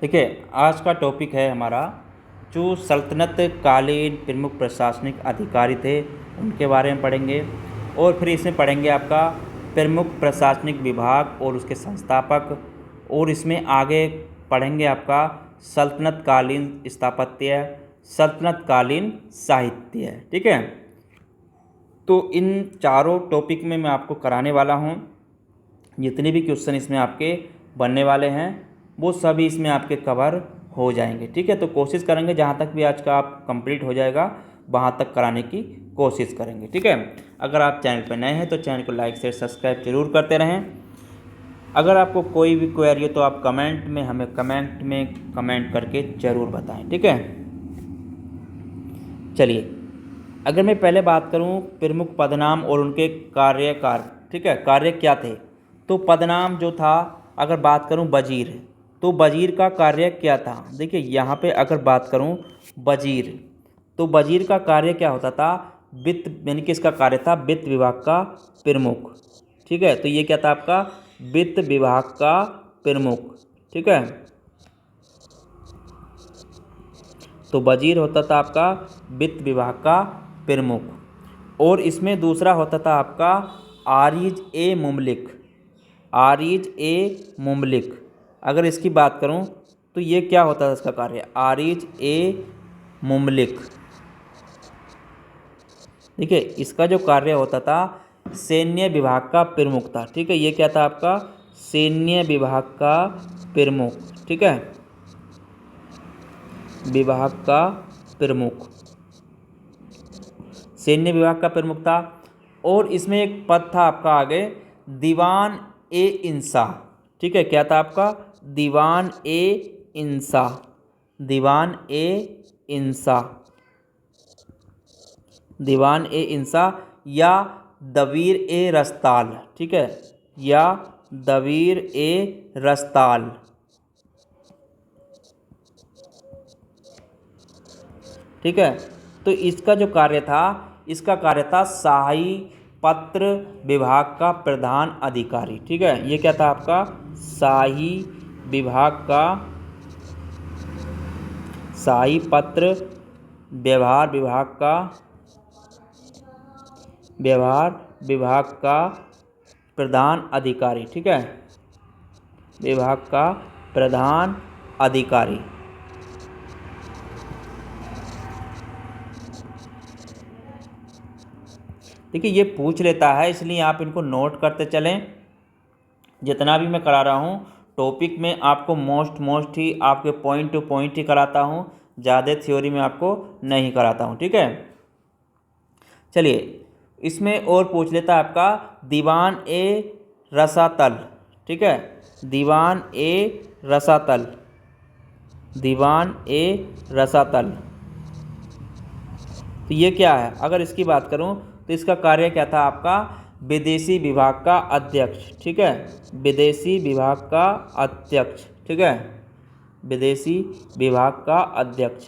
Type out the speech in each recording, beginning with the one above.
देखिए, आज का टॉपिक है हमारा जो सल्तनत कालीन प्रमुख प्रशासनिक अधिकारी थे उनके बारे में पढ़ेंगे। और फिर इसमें पढ़ेंगे आपका प्रमुख प्रशासनिक विभाग और उसके संस्थापक। और इसमें आगे पढ़ेंगे आपका सल्तनत कालीन स्थापत्य, सल्तनत कालीन साहित्य। ठीक है, तो इन चारों टॉपिक में मैं आपको कराने वाला हूँ। जितने भी क्वेश्चन इसमें आपके बनने वाले हैं वो सभी इसमें आपके कवर हो जाएंगे। ठीक है, तो कोशिश करेंगे जहाँ तक भी आज का आप कंप्लीट हो जाएगा वहाँ तक कराने की कोशिश करेंगे। ठीक है, अगर आप चैनल पर नए हैं तो चैनल को लाइक शेयर सब्सक्राइब जरूर करते रहें। अगर आपको कोई भी क्वेरी हो तो आप कमेंट में हमें कमेंट करके ज़रूर बताएं। ठीक है, चलिए अगर मैं पहले बात करूं प्रमुख पदनाम और उनके कार्यकार, ठीक है, कार्य क्या थे। तो पदनाम जो था, अगर बात करूं वजीर, तो वजीर का कार्य क्या था। देखिए यहाँ पे अगर बात करूं वजीर, तो वजीर का कार्य क्या होता था, वित्त, यानी कि इसका कार्य था वित्त विभाग का प्रमुख। ठीक है, तो ये क्या था आपका वित्त विभाग का प्रमुख। ठीक है, तो वजीर होता था आपका वित्त विभाग का प्रमुख। और इसमें दूसरा होता था आपका आरिज ए मुमलिक। आरिज ए मुमलिक, अगर इसकी बात करूं तो ये क्या होता था इसका कार्य, आरिज ए मुमलिक। देखिए इसका जो कार्य होता था सैन्य विभाग का प्रमुख था। ठीक है, ये क्या था आपका सैन्य विभाग का प्रमुख। ठीक है, विभाग का प्रमुख, सैन्य विभाग का प्रमुख था। और इसमें एक पद था आपका आगे दीवान ए इंसा। ठीक है, क्या था आपका दीवान ए इंसा, दीवान ए इंसा, दीवान ए इंसा या दवीर ए रस्ताल। ठीक है, या दवीर ए रस्ताल। ठीक है, तो इसका जो कार्य था, इसका कार्य था शाही पत्र विभाग का प्रधान अधिकारी। ठीक है, ये क्या था आपका शाही विभाग का, शाही पत्र व्यवहार विभाग का प्रधान अधिकारी। ठीक है, विभाग का प्रधान अधिकारी। देखिए ये पूछ लेता है, इसलिए आप इनको नोट करते चलें। जितना भी मैं करा रहा हूँ टॉपिक में आपको मोस्ट ही आपके पॉइंट टू पॉइंट ही कराता हूँ, ज़्यादा थ्योरी में आपको नहीं कराता हूँ। ठीक है, चलिए इसमें और पूछ लेता है आपका दीवान ए रसातल। ठीक है, दीवान ए रसातल, दीवान ए रसातल, तो ये क्या है, अगर इसकी बात करूं तो इसका कार्य क्या था आपका विदेशी विभाग का अध्यक्ष। ठीक है, विदेशी विभाग का अध्यक्ष। ठीक है, विदेशी विभाग का अध्यक्ष।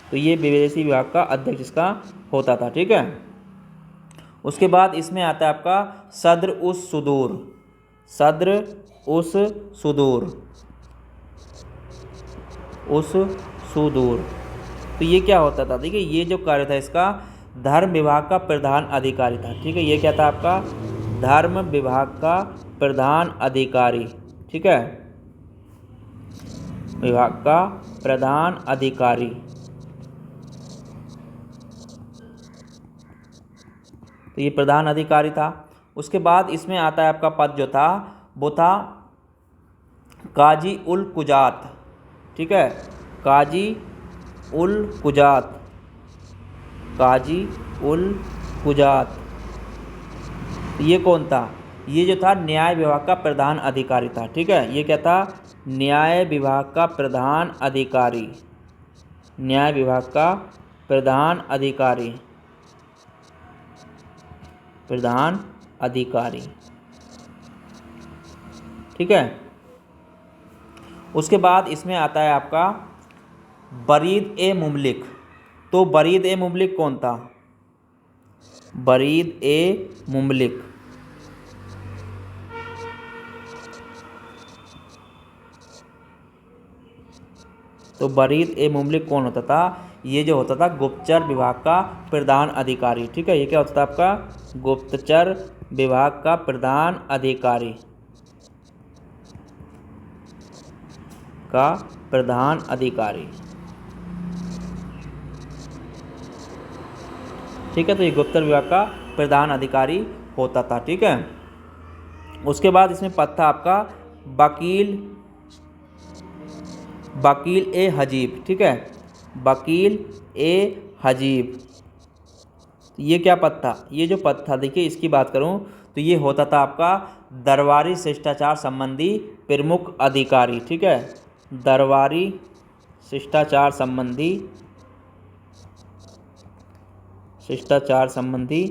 तो ये विदेशी विभाग का अध्यक्ष इसका होता था। ठीक है, उसके बाद इसमें आता है आपका सद्र उस सुदूर, सद्र उस सुदूर, उस सुदूर। तो ये क्या होता था, देखिए ये जो कार्य था इसका धर्म विभाग का प्रधान अधिकारी था। ठीक है, ये क्या था आपका धर्म विभाग का प्रधान अधिकारी। ठीक है, विभाग का प्रधान अधिकारी। तो ये प्रधान अधिकारी था। उसके बाद इसमें आता है आपका पद जो था वो था काजी उल कुजात। ठीक है, काजी उल कुजात, काजी उल कुजात। ये कौन था, ये जो था न्याय विभाग का प्रधान अधिकारी था। ठीक है, ये क्या था न्याय विभाग का प्रधान अधिकारी, न्याय विभाग का प्रधान अधिकारी, प्रधान अधिकारी। ठीक है, उसके बाद इसमें आता है आपका बरीद ए मुमलिक। तो बरीद ए मुमलिक कौन था, बरीद ए मुमलिक, तो वरीद ए मुमलिक कौन होता था? ये जो होता था गुप्तचर विभाग का प्रधान अधिकारी। ठीक है, ये क्या होता था आपका? गुप्तचर विभाग का प्रधान अधिकारी ठीक है, तो ये गुप्तचर विभाग का प्रधान अधिकारी होता था। ठीक है, उसके बाद इसमें पद था आपका वकील ए हजीब। ठीक है, वकील ए हजीब, ये क्या पद था? ये जो पद था, देखिए इसकी बात करूं तो ये होता था आपका दरबारी शिष्टाचार संबंधी प्रमुख अधिकारी। ठीक है, दरबारी शिष्टाचार संबंधी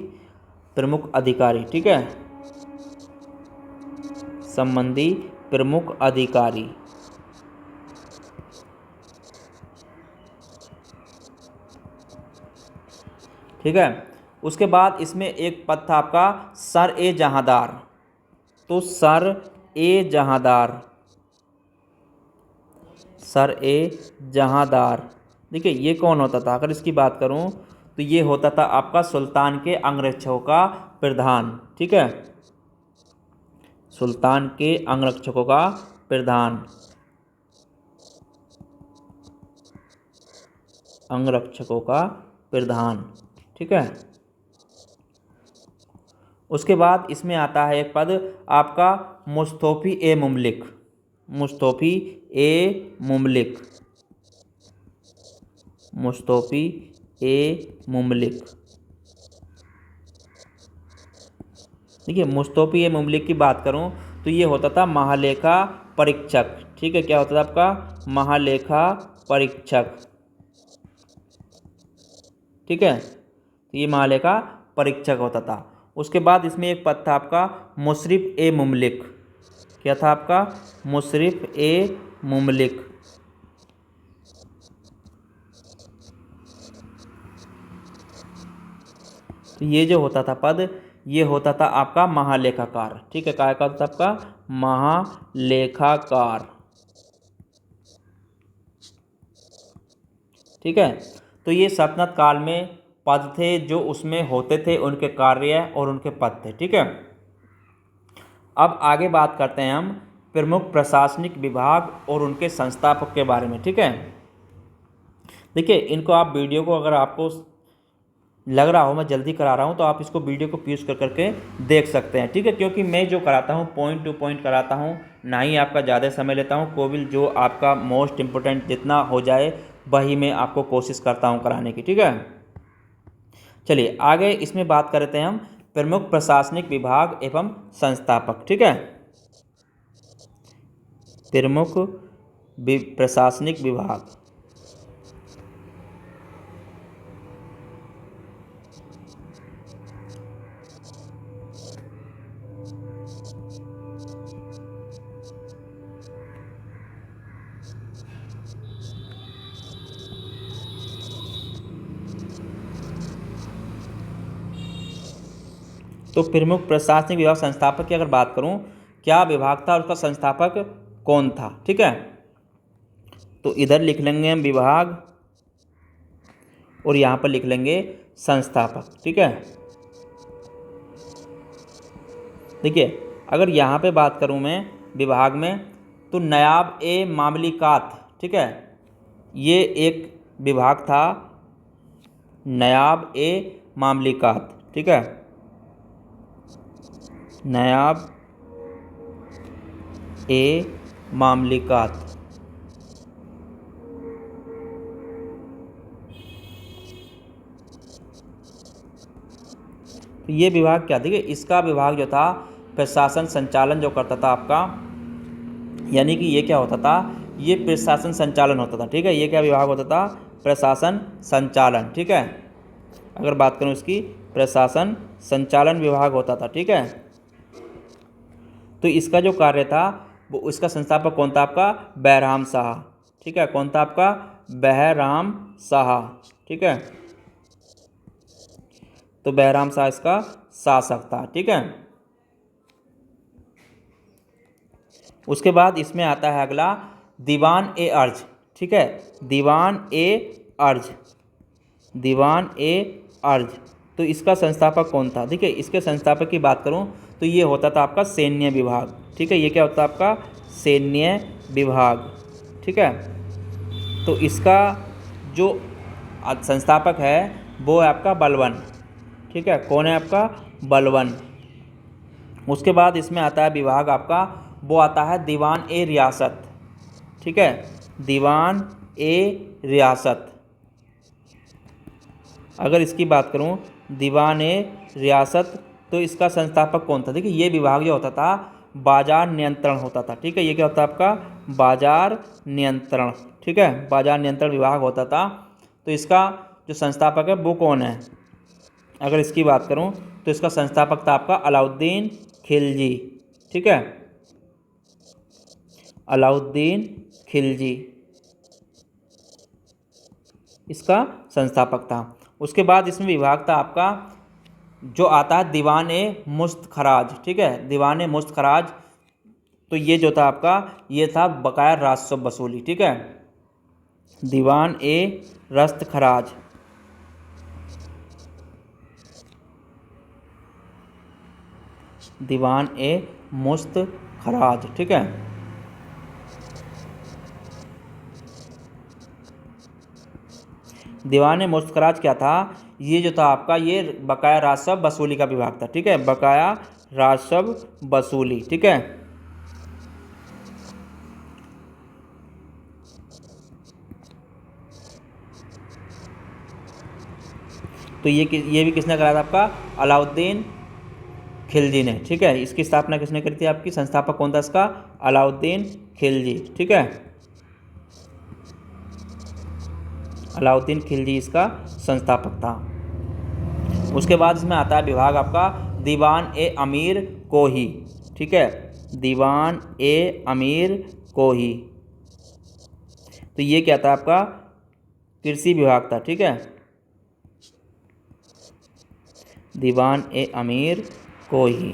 प्रमुख अधिकारी। ठीक है, संबंधी प्रमुख अधिकारी। ठीक है, उसके बाद इसमें एक पद था आपका सर ए जहांदार। तो सर ए जहांदार, देखिए ये कौन होता था? अगर इसकी बात करूं तो ये होता था आपका सुल्तान के अंगरक्षकों का प्रधान। ठीक है, सुल्तान के अंगरक्षकों का प्रधान, ठीक है। उसके बाद इसमें आता है एक पद आपका मुस्तौफी ए मुमलिक। देखिए मुस्तौफी ए मुमलिक की बात करूं तो ये होता था महालेखा परीक्षक। ठीक है, क्या होता था आपका? महालेखा परीक्षक। ठीक है, तो ये महालेखा परीक्षक होता था। उसके बाद इसमें एक पद था आपका मुशरिफ ए मुमलिक। क्या था आपका? मुशरिफ ए मुमलिक। तो ये जो होता था पद, ये होता था आपका महालेखाकार। ठीक है, क्या होता था आपका? महालेखाकार। ठीक है, तो ये सल्तनत काल में पद थे जो उसमें होते थे, उनके कार्य और उनके पद थे। ठीक है, अब आगे बात करते हैं हम प्रमुख प्रशासनिक विभाग और उनके संस्थापक के बारे में। ठीक है, देखिए इनको आप वीडियो को, अगर आपको लग रहा हो मैं जल्दी करा रहा हूँ तो आप इसको वीडियो को पॉज कर करके देख सकते हैं। ठीक है, क्योंकि मैं जो कराता हूँ पॉइंट टू पॉइंट कराता हूँ, ना ही आपका ज़्यादा समय लेता हूँ। कोविल जो आपका मोस्ट इम्पोर्टेंट जितना हो जाए वही मैं आपको कोशिश करता हूँ कराने की। ठीक है, चलिए आगे इसमें बात करते हैं हम प्रमुख प्रशासनिक विभाग एवं संस्थापक। ठीक है, प्रमुख प्रशासनिक विभाग। तो प्रमुख प्रशासनिक विभाग संस्थापक की अगर बात करूं, क्या विभाग था और उसका संस्थापक कौन था? ठीक है, तो इधर लिख लेंगे हम विभाग और यहाँ पर लिख लेंगे संस्थापक। ठीक है, देखिए अगर यहाँ पे बात करूँ मैं विभाग में, तो नायब ए मामलिकात। ठीक है, ये एक विभाग था, नायब ए मामलिकात। ठीक है, नायब ए मामलिकात। तो ये विभाग क्या, देखिए इसका विभाग जो था प्रशासन संचालन जो करता था आपका, यानी कि ये क्या होता था? ये प्रशासन संचालन होता था। ठीक है, ये क्या विभाग होता था? प्रशासन संचालन। ठीक है, अगर बात करूँ इसकी, प्रशासन संचालन विभाग होता था। ठीक है, तो इसका जो कार्य था वो, इसका संस्थापक कौन था आपका? बैरहाम शाह। ठीक है, कौन था आपका? बैरहाम शाह। ठीक है, तो बैरहाम शाह इसका शासक था। ठीक है, उसके बाद इसमें आता है अगला दीवान ए अर्ज। ठीक है। दीवान ए अर्ज, दीवान ए अर्ज, तो इसका संस्थापक कौन था? देखिए इसके संस्थापक की बात करूं तो ये होता था आपका सैन्य विभाग, ठीक है। ये क्या होता है आपका? सैन्य विभाग, ठीक है। तो इसका जो संस्थापक है वो है आपका बलवन, ठीक है। कौन है आपका? बलवन। उसके बाद इसमें आता है विभाग आपका, वो आता है दीवान ए रियासत, ठीक है। दीवान ए रियासत, अगर इसकी बात करूं दीवान ए रियासत, तो इसका संस्थापक कौन था? देखिए ये विभाग जो होता था बाजार नियंत्रण होता था, ठीक है। ये क्या होता है आपका? बाजार नियंत्रण, ठीक है। बाजार नियंत्रण विभाग होता था। तो इसका जो संस्थापक है वो कौन है? अगर इसकी बात करूं तो इसका संस्थापक था आपका अलाउद्दीन खिलजी, ठीक है। अलाउद्दीन खिलजी इसका संस्थापक था। उसके बाद इसमें विभाग था आपका जो आता है दीवान ए मुस्त खराज, ठीक है। दीवान ए मुस्त खराज, तो ये जो था आपका ये था बकाया राजस्व वसूली, ठीक है। दीवान ए रस्त खराज, दीवान ए मुस्त खराज, ठीक है। दीवान ए मुस्त खराज क्या था? ये जो था आपका ये बकाया राजस्व वसूली का विभाग था, ठीक है। बकाया राजस्व वसूली, ठीक है। तो ये भी किसने कराया था आपका? अलाउद्दीन खिलजी ने, ठीक है। इसकी स्थापना किसने करी थी? आपकी संस्थापक कौन था इसका? अलाउद्दीन खिलजी, ठीक है। अलाउद्दीन खिलजी इसका संस्थापक था। उसके बाद इसमें आता है विभाग आपका दीवान ए अमीर कोही, ठीक है। दीवान ए अमीर कोही, तो ये क्या था आपका? कृषि विभाग था, ठीक है। दीवान ए अमीर कोही,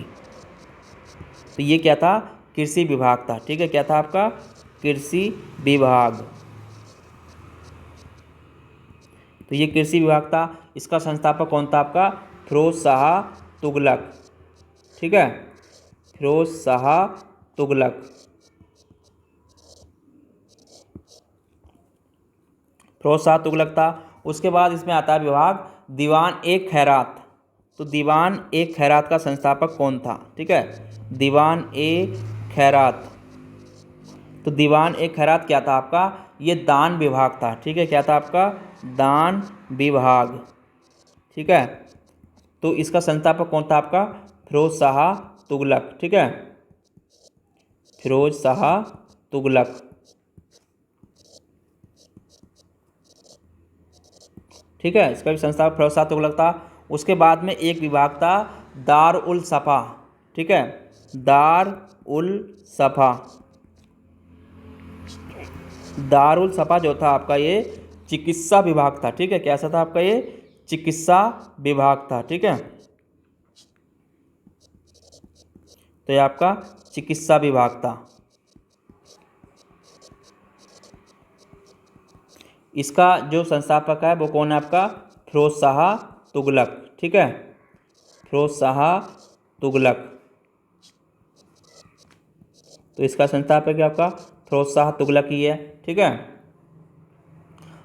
तो ये क्या था? कृषि विभाग था, ठीक है। क्या था आपका? कृषि विभाग, तो ये कृषि विभाग था। इसका संस्थापक कौन था आपका? फिरोज शाह तुगलक, ठीक है। फिरोज शाह तुगलक, फिरोज शाह तुगलक था। उसके बाद इसमें आता है विभाग दीवान ए खैरात, तो दीवान ए खैरात का संस्थापक कौन था? ठीक है, दीवान ए खैरात। तो दीवान ए खैरात क्या था आपका? ये दान विभाग था, ठीक है। क्या था आपका? दान विभाग, ठीक है। तो इसका संस्थापक कौन था आपका? फिरोज शाह तुगलक, ठीक है। फिरोज शाह तुगलक, ठीक है। इसका भी संस्थापक फिरोज शाह तुगलक था। उसके बाद में एक विभाग था दार उल सफ़ा, ठीक है। दार उल सफ़ा, दार उल सफ़ा जो था आपका ये चिकित्सा विभाग था, ठीक है। कैसा था आपका? ये चिकित्सा विभाग था, ठीक है। तो ये आपका चिकित्सा विभाग था। इसका जो संस्थापक है वो कौन है आपका? फिरोज शाह तुगलक, ठीक है। फिरोज शाह तुगलक, तो इसका संस्थापक है आपका फिरोज शाह तुगलक ही है, ठीक है।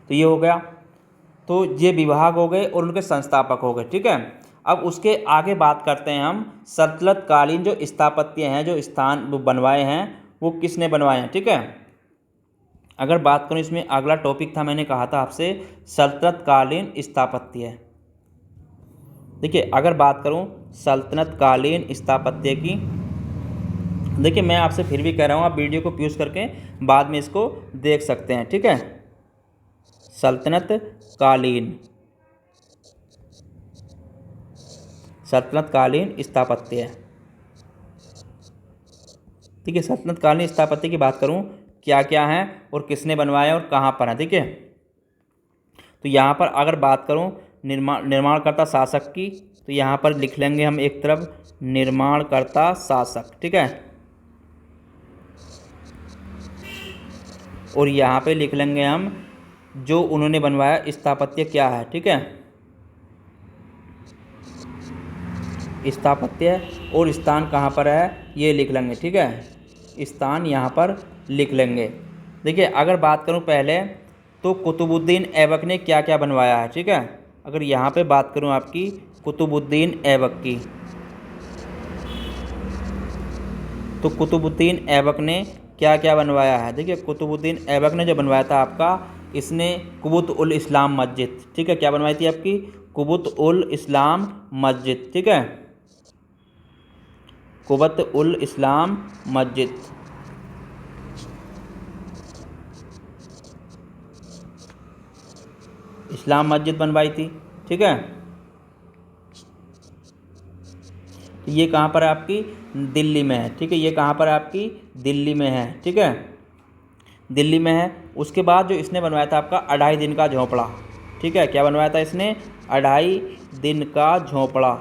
तो ये हो गया, तो ये विभाग हो गए और उनके संस्थापक हो गए, ठीक है। अब उसके आगे बात करते हैं हम सल्तनत कालीन जो स्थापत्य हैं, जो स्थान वो बनवाए हैं, वो किसने बनवाए हैं, ठीक है। अगर बात करूं इसमें अगला टॉपिक था, मैंने कहा था आपसे सल्तनत कालीन स्थापत्य। देखिए अगर बात करूं सल्तनत कालीन स्थापत्य की, देखिए मैं आपसे फिर भी कह रहा हूं, आप वीडियो को पॉज करके बाद में इसको देख सकते हैं, ठीक है। सल्तनत कालीन, सल्तनत कालीन स्थापत्य, ठीक है। सल्तनत कालीन स्थापत्य की बात करूं क्या क्या है और किसने बनवाया और कहाँ पर है, ठीक है। तो यहाँ पर अगर बात करूं निर्माणकर्ता शासक की, तो यहाँ पर लिख लेंगे हम एक तरफ निर्माणकर्ता शासक, ठीक है। और यहाँ पे लिख लेंगे हम जो उन्होंने बनवाया स्थापत्य क्या है। ठीक है, स्थापत्य और स्थान कहाँ पर है ये लिख लेंगे। ठीक है, स्थान यहाँ पर लिख लेंगे। देखिए अगर बात करूँ पहले तो कुतुबुद्दीन ऐबक ने क्या क्या बनवाया है। ठीक है, अगर यहाँ पे बात करूँ आपकी कुतुबुद्दीन ऐबक की, तो कुतुबुद्दीन ऐबक ने क्या क्या बनवाया है। देखिए कुतुबुद्दीन ऐबक ने जो बनवाया था आपका, इसने कुबुत उल इस्लाम मस्जिद, ठीक है, क्या बनवाई थी आपकी, कुबुत उल इस्लाम मस्जिद। ठीक है, कुबत उल इस्लाम मस्जिद, इस्लाम मस्जिद बनवाई थी। ठीक है, ये कहाँ पर है आपकी, दिल्ली में है। ठीक है, ये कहाँ पर है आपकी, दिल्ली में है। ठीक है, दिल्ली में है। उसके बाद जो इसने बनवाया था आपका 2.5 दिन का झोंपड़ा। ठीक है, क्या बनवाया था इसने, 2.5 दिन का झोंपड़ा।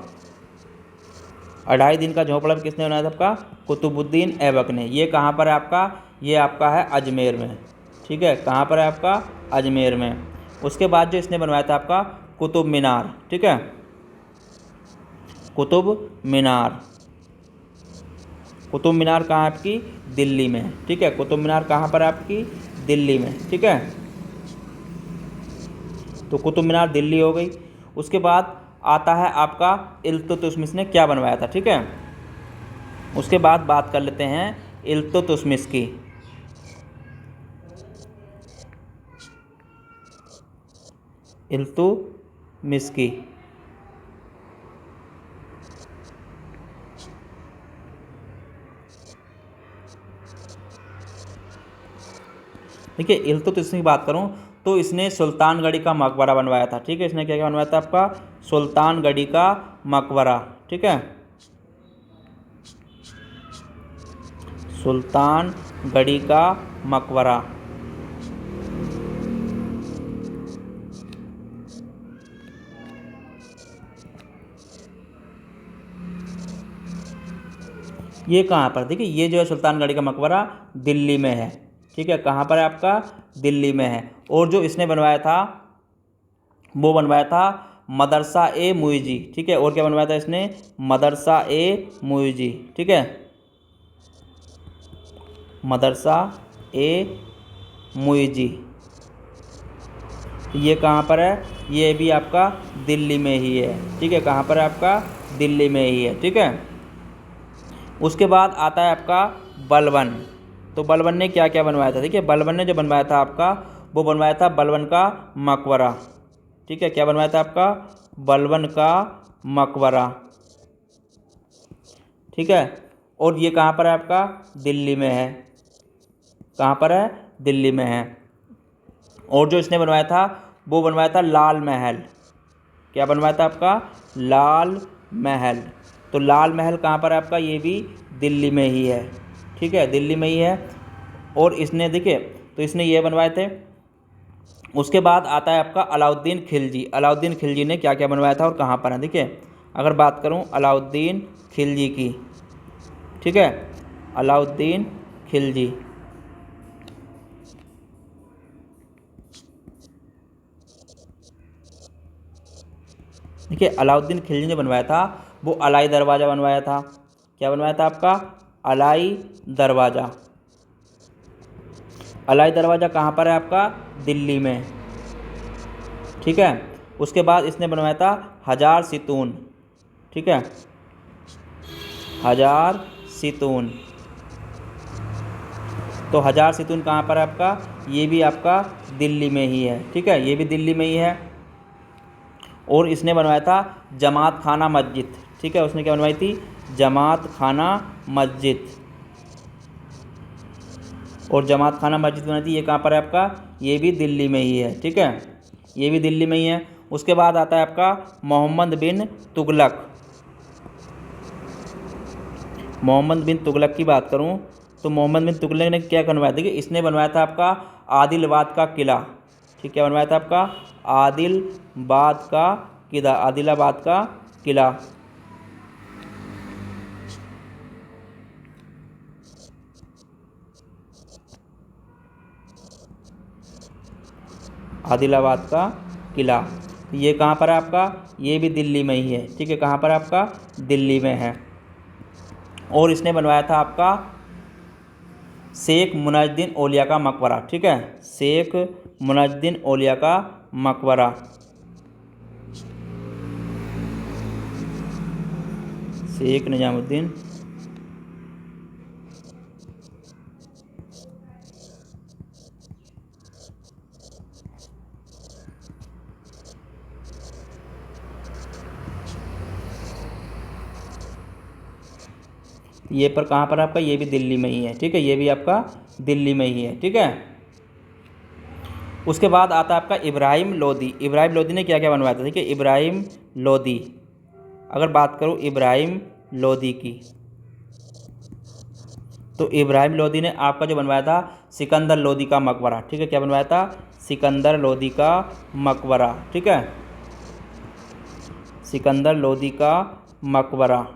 2.5 दिन का झोंपड़ा किसने बनाया था आपका, कुतुबुद्दीन ऐबक ने। ये कहाँ पर है आपका, ये आपका है अजमेर में। ठीक है, कहाँ पर है आपका, अजमेर में। उसके बाद जो इसने बनवाया था आपका कुतुब मीनार। ठीक है, कुतुब मीनार, कुतुब मीनार कहाँ है आपकी, दिल्ली में। ठीक है, कुतुब मीनार कहाँ पर है आपकी, दिल्ली में। ठीक है, तो कुतुब मीनार दिल्ली हो गई। उसके बाद आता है आपका इल्तुतमिश ने क्या बनवाया था। ठीक है, उसके बाद बात कर लेते हैं इल्तुतमिश की। इल्तुतमिश की, देखिए इल्तुतमिश की बात करूं तो इसने सुल्तानगढ़ी का मकबरा बनवाया था। ठीक है, इसने क्या क्या बनवाया था आपका, सुल्तानगढ़ी का मकबरा। ठीक है, सुल्तानगढ़ी का मकबरा। ये कहाँ पर, देखिए ये जो है सुल्तानगढ़ी का मकबरा दिल्ली में है। ठीक है, कहाँ पर है आपका, दिल्ली में है। और जो इसने बनवाया था वो बनवाया था मदरसा ए मुइजी। ठीक है, और क्या बनवाया था इसने, मदरसा ए मुइजी। ठीक है, मदरसा ए मुइजी, ये कहाँ पर है, ये भी आपका दिल्ली में ही है। ठीक है, कहाँ पर है आपका, दिल्ली में ही है। ठीक है, उसके बाद आता है आपका बलबन। तो बलबन ने क्या क्या बनवाया था, देखिए बलबन ने जो बनवाया था आपका, वो बनवाया था बलबन का मकबरा। ठीक है, क्या बनवाया था आपका, बलबन का मकबरा। ठीक है, और ये कहाँ पर है आपका, दिल्ली में है। कहाँ पर है, दिल्ली में है। और जो इसने बनवाया था वो बनवाया था लाल महल। क्या बनवाया था आपका, लाल महल। तो लाल महल कहाँ पर है आपका, ये भी दिल्ली में ही है। ठीक है, दिल्ली में ही है। और इसने देखिए तो इसने ये बनवाए थे। उसके बाद आता है आपका अलाउद्दीन खिलजी। अलाउद्दीन खिलजी ने क्या क्या बनवाया था और कहाँ पर है। देखिए अगर बात करूँ अलाउद्दीन खिलजी की, ठीक है, अलाउद्दीन खिलजी, देखिए अलाउद्दीन खिलजी ने बनवाया था वो अलाई दरवाज़ा बनवाया था। क्या बनवाया था आपका, अलाई दरवाज़ा। अलाई दरवाज़ा कहाँ पर है आपका, दिल्ली में। ठीक है, उसके बाद इसने बनवाया था हज़ार सितून। ठीक है, हज़ार सितून। तो हज़ार सितून कहाँ पर है आपका, ये भी आपका दिल्ली में ही है। ठीक है, ये भी दिल्ली में ही है। और इसने बनवाया था जमात खाना मस्जिद। ठीक है, उसने क्या बनवाई थी, जमात खाना मस्जिद। और जमात खाना मस्जिद बनाई थी, ये कहाँ पर है आपका, ये भी दिल्ली में ही है। ठीक है, ये भी दिल्ली में ही है। उसके बाद आता है आपका मोहम्मद बिन तुगलक। मोहम्मद बिन तुगलक की बात करूँ तो मोहम्मद बिन तुगलक ने क्या बनवाया, देखिए इसने बनवाया था आपका आदिलाबाद का किला। ठीक, क्या बनवाया था आपका, आदिलाबाद का किला, आदिलाबाद का किला। आदिलाबाद का किला। ये कहाँ पर है आपका, ये भी दिल्ली में ही है, ठीक है। कहाँ पर आपका, दिल्ली में है। और इसने बनवाया था आपका शेख मुनाजुद्दीन औलिया का मकबरा, ठीक है। शेख मुनाजुद्दीन औलिया का मकबरा, शेख निजामुद्दीन ये पर कहाँ पर आपका, ये भी दिल्ली में ही है, ठीक है। ये भी आपका दिल्ली में ही है, ठीक है। उसके बाद आता है आपका इब्राहिम लोदी। इब्राहिम लोदी ने क्या क्या बनवाया था, ठीक है। इब्राहिम लोदी, अगर बात करूँ इब्राहिम लोदी की, तो इब्राहिम लोदी ने आपका जो बनवाया था सिकंदर लोदी का मकबरा, ठीक है। क्या बनवाया था, सिकंदर लोदी का मकबरा, ठीक है। सिकंदर लोदी का मकबरा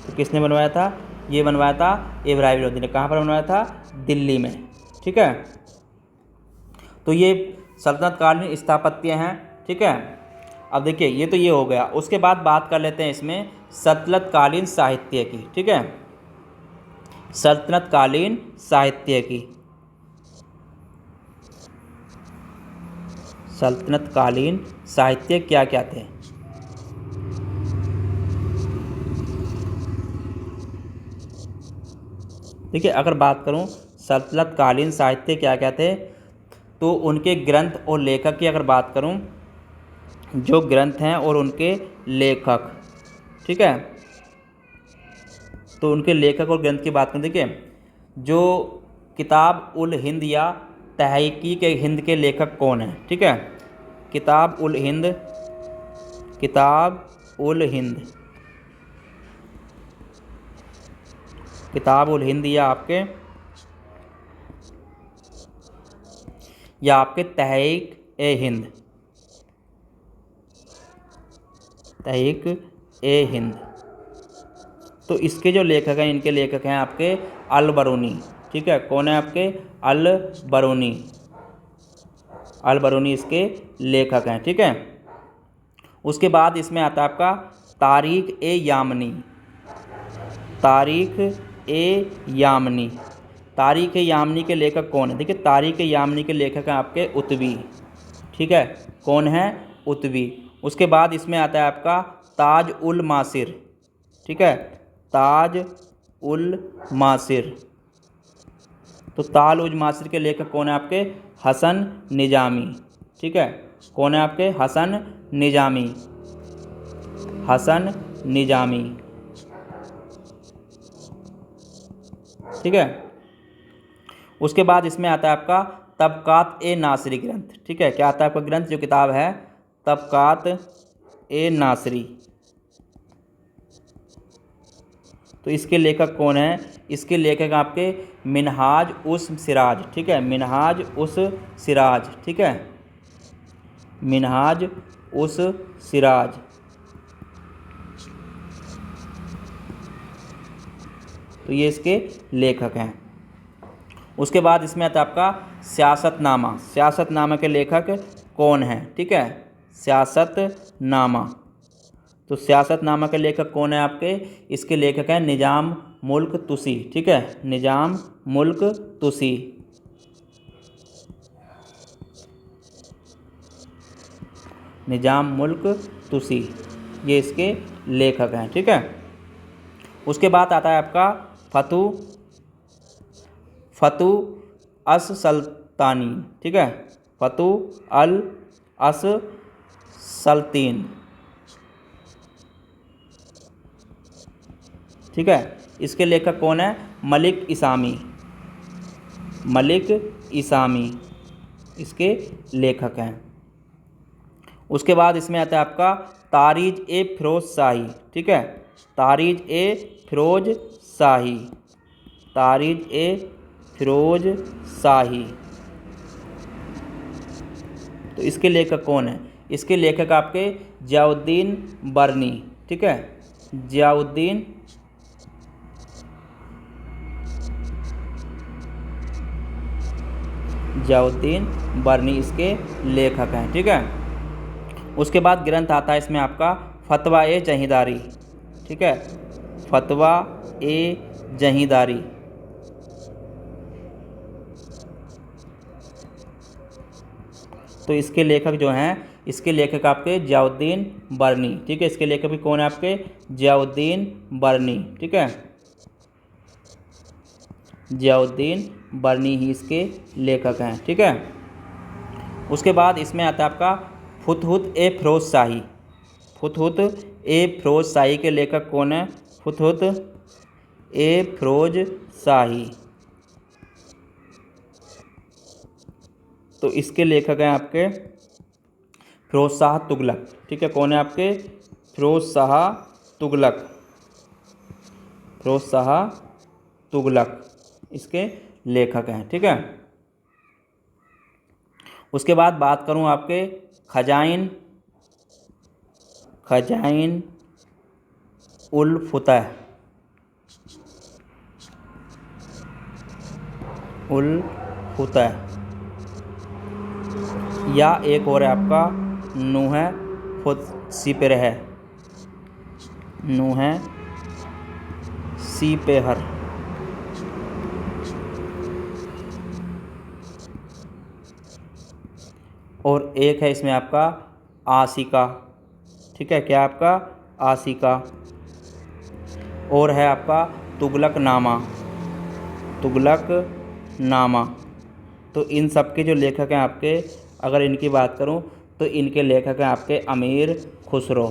तो किसने बनवाया था, ये बनवाया था इब्राहिम लोदी ने। कहाँ पर बनवाया था, दिल्ली में, ठीक है। तो ये सल्तनत कालीन स्थापत्य हैं, ठीक है। अब देखिए ये तो ये हो गया। उसके बाद बात कर लेते हैं इसमें सल्तनत कालीन साहित्य की, ठीक है। सल्तनत कालीन साहित्य की, सल्तनत कालीन साहित्य क्या क्या थे। ठीक है, अगर बात करूं सल्तनत कालीन साहित्य क्या क्या थे, तो उनके ग्रंथ और लेखक की अगर बात करूं, जो ग्रंथ हैं और उनके लेखक, ठीक है। तो उनके लेखक और ग्रंथ की बात करें, देखिए जो किताब उल हिंद या तहकीक हिंद के लेखक कौन हैं, ठीक है। किताब उल हिंद, किताब उल हिंद, किताब उल हिंद या आपके तहकीक ए हिंद, तहकीक ए हिंद। तो इसके जो लेखक हैं, इनके लेखक हैं आपके अल बरूनी, ठीक है। कौन है आपके, अल बरूनी, अल बरूनी इसके लेखक हैं, ठीक है। उसके बाद इसमें आता है आपका तारीख ए यामनी, तारीख ए यामनी। तारीख ए यामनी के लेखक कौन है, देखिए तारीख ए यामनी के लेखक हैं आपके उतवी, ठीक है। कौन है, उतवी। उसके बाद इसमें आता है आपका ताज उल मासिर, ठीक है। ताज उल मासिर, तो ताज उल मासिर के लेखक कौन है आपके, हसन निजामी, ठीक है। कौन है आपके, हसन निजामी, हसन निजामी, ठीक है। उसके बाद इसमें आता है आपका तबकात ए नासरी ग्रंथ, ठीक है। क्या आता है आपका ग्रंथ, जो किताब है तबकात ए नासरी। तो इसके लेखक कौन है, इसके लेखक आपके मिनहाज उस सिराज, ठीक है। मिनहाज उस सिराज, ठीक है। मिनहाज उस सिराज, तो ये इसके लेखक हैं। उसके बाद इसमें आता है आपका सियासतनामा। सियासतनामा के लेखक कौन हैं, ठीक है। सियासतनामा, तो सियासतनामा के लेखक कौन है आपके, इसके लेखक हैं निज़ाम मुल्क तुसी, ठीक है। निज़ाम मुल्क तुसी, निज़ाम मुल्क तुसी, ये इसके लेखक हैं, ठीक है। उसके बाद आता है आपका फतू अस सल्तानी, ठीक है। फतू अल अस सल्तीन, ठीक है। इसके लेखक कौन है, मलिक इसामी, मलिक इसामी इसके लेखक हैं। उसके बाद इसमें आता है आपका तारीज ए फिरोज शाही, ठीक है। तारीज ए फिरोज शाही, तारीज ए फिरोज शाही, तो इसके लेखक कौन है, इसके लेखक आपके जियाउद्दीन बरनी, ठीक है। जियाउद्दीन जियाउद्दीन बरनी इसके लेखक हैं। ठीक है, उसके बाद ग्रंथ आता है इसमें आपका फतवा ए जहींदारी। ठीक है, फतवा ए जहींदारी। तो इसके लेखक जो हैं, इसके लेखक आपके जियाउद्दीन बरनी। ठीक है, इसके लेखक भी कौन है आपके? जियाउद्दीन बरनी। ठीक है, जियाउद्दीन बरनी ही इसके लेखक हैं। ठीक है, उसके बाद इसमें आता है आपका फुतहुत ए फिरोज शाही। फुतहुत ए फिरोज शाही के लेखक कौन है? फुतहुत ए फिरोज शाही। तो इसके लेखक हैं आपके फिरोज शाह तुगलक। ठीक है, कौन है आपके? फिरोज शाह तुगलक। फिरोज शाह तुगलक इसके लेखक हैं। ठीक है, उसके बाद बात करूं आपके खजाइन उल फतह या एक और है आपका नूह सिपरह। नूह सिपहर। और एक है इसमें आपका आशिका। ठीक है, क्या आपका? आशिका। और है आपका तुगलकनामा। तुगलकनामा। तो इन सब के जो लेखक हैं आपके, अगर इनकी बात करूं तो इनके लेखक हैं आपके अमीर खुसरो।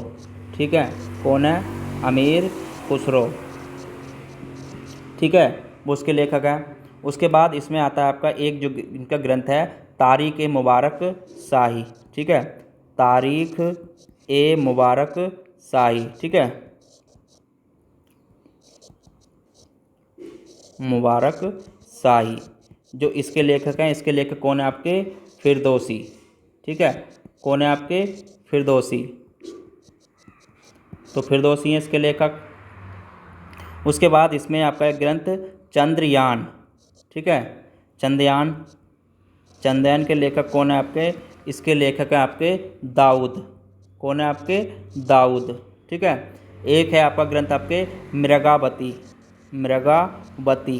ठीक है, कौन है? अमीर खुसरो। ठीक है, वो उसके लेखक हैं। उसके बाद इसमें आता है आपका एक जो इनका ग्रंथ है तारीख ए मुबारक शाही। ठीक है, तारीख ए मुबारक शाही। ठीक है, मुबारक शाही। जो इसके लेखक हैं, इसके लेखक कौन है आपके? फिरदौसी। ठीक है, कौन है आपके? फिरदौसी। तो फिरदौसी हैं इसके लेखक। उसके बाद इसमें आपका एक ग्रंथ चंद्रयान। ठीक है, चंद्रयान के लेखक कौन है आपके? इसके लेखक है आपके दाऊद। कौन है आपके? दाऊद। ठीक है, एक है आपका ग्रंथ आपके मृगावती।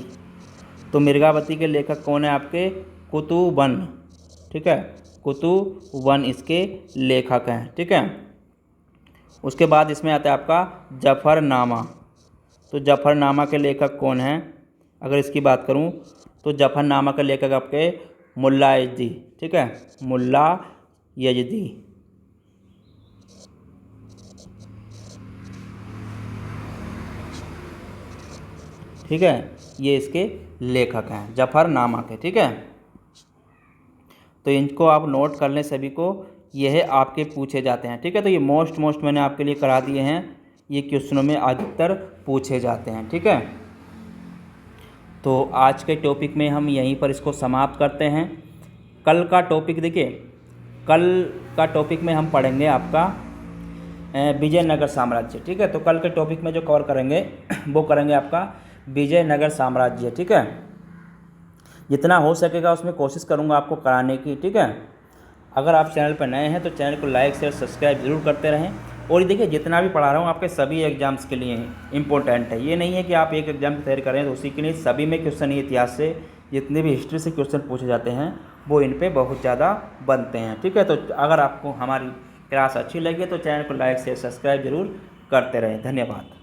तो मृगावती के लेखक कौन है आपके? कुतुबन। ठीक है, कुतुबन इसके लेखक हैं। ठीक है, उसके बाद इसमें आता है आपका जफरनामा। तो जफरनामा के लेखक कौन हैं? अगर इसकी बात करूं तो जफरनामा के लेखक आपके मुल्ला यज़दी। ठीक है, मुल्ला यज़दी। ठीक है, ये इसके लेखक हैं जफरनामा के। ठीक है, तो इनको आप नोट कर लें सभी को, यह आपके पूछे जाते हैं। ठीक है, तो ये मोस्ट मैंने आपके लिए करा दिए हैं, ये क्वेश्चनों में अधिकतर पूछे जाते हैं। ठीक है, तो आज के टॉपिक में हम यहीं पर इसको समाप्त करते हैं। कल का टॉपिक देखिए, कल का टॉपिक में हम पढ़ेंगे आपका विजयनगर साम्राज्य। ठीक है, तो कल के टॉपिक में जो कवर करेंगे वो करेंगे आपका विजयनगर साम्राज्य। ठीक है, जितना हो सकेगा उसमें कोशिश करूंगा आपको कराने की। ठीक है, अगर आप चैनल पर नए हैं तो चैनल को लाइक शेयर सब्सक्राइब ज़रूर करते रहें। और ये देखिए, जितना भी पढ़ा रहा हूँ आपके सभी एग्जाम्स के लिए इम्पोर्टेंट है। ये नहीं है कि आप एक एग्जाम की तैयारी करें तो उसी के लिए, सभी में क्वेश्चन ही इतिहास से जितने भी हिस्ट्री से क्वेश्चन पूछे जाते हैं वो इन पे बहुत ज़्यादा बनते हैं। ठीक है, तो अगर आपको हमारी क्लास अच्छी लगी तो चैनल को लाइक शेयर सब्सक्राइब जरूर करते रहें। धन्यवाद।